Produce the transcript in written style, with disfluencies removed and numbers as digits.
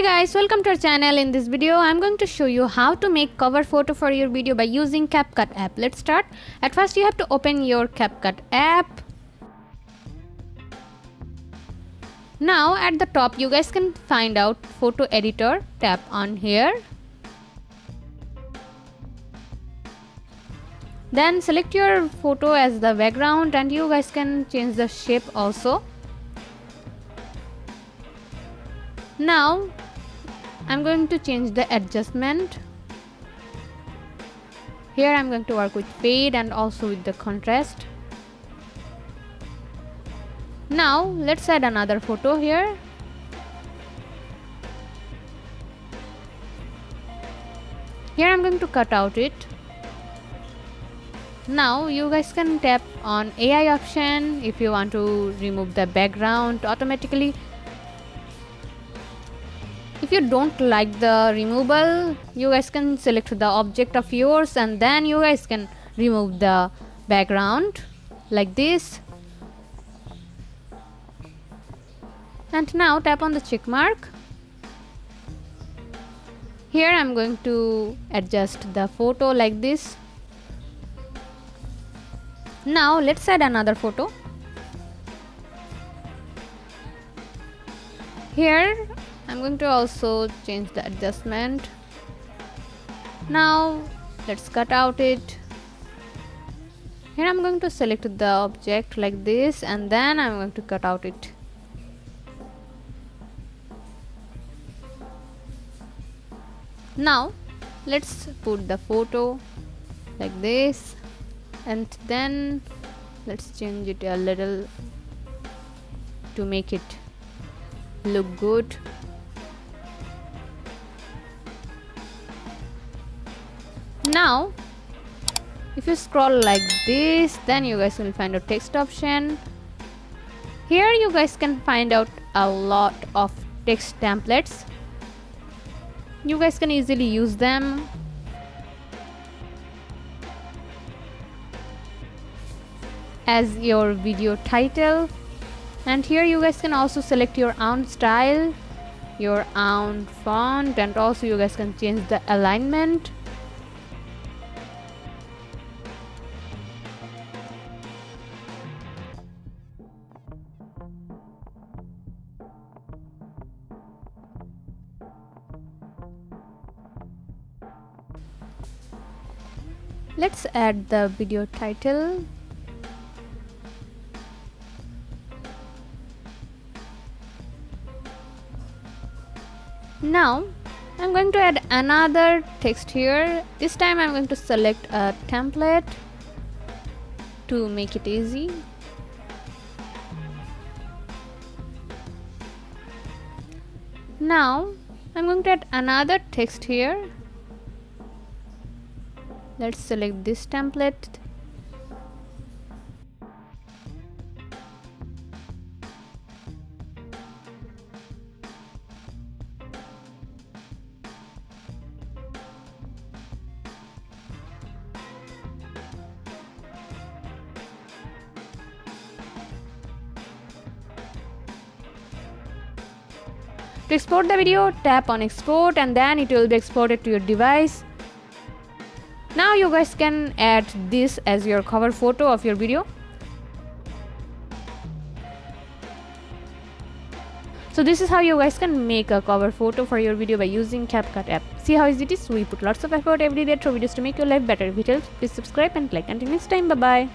Hey guys, welcome to our channel. In this video I'm going to show you how to make cover photo for your video by using CapCut app. Let's start. At first you have to open your CapCut app. Now at the top you guys can find out photo editor. Tap on here. Then select your photo as the background and you guys can change the shape also. Now I'm going to change the adjustment. Here I'm going to work with fade and also with the contrast. Now let's add another photo here. Here I'm going to cut out it. Now you guys can tap on AI option if you want to remove the background automatically. If you don't like the removal, you guys can select the object of yours and then you guys can remove the background like this. And now tap on the check mark. Here I'm going to adjust the photo like this. Now let's add another photo. Here I'm going to also change the adjustment. Now let's cut out it. Here I'm going to select the object like this and then I'm going to cut out it. Now let's put the photo like this and then let's change it a little to make it look good. Now if you scroll like this, then you guys will find a text option. Here you guys can find out a lot of text templates. You guys can easily use them. As your video title, and here you guys can also select your own style, your own font, and also you guys can change the alignment. Let's add the video title. Now I'm going to add another text here. This time I'm going to select a template to make it easy. Now I'm going to add another text here. Let's select this template. To export the video, tap on export and then it will be exported to your device. Now you guys can add this as your cover photo of your video. So this is how you guys can make a cover photo for your video by using CapCut app. See how easy it is? We put lots of effort every day through videos to make your life better. If it helps, please subscribe and like. Until next time, bye bye.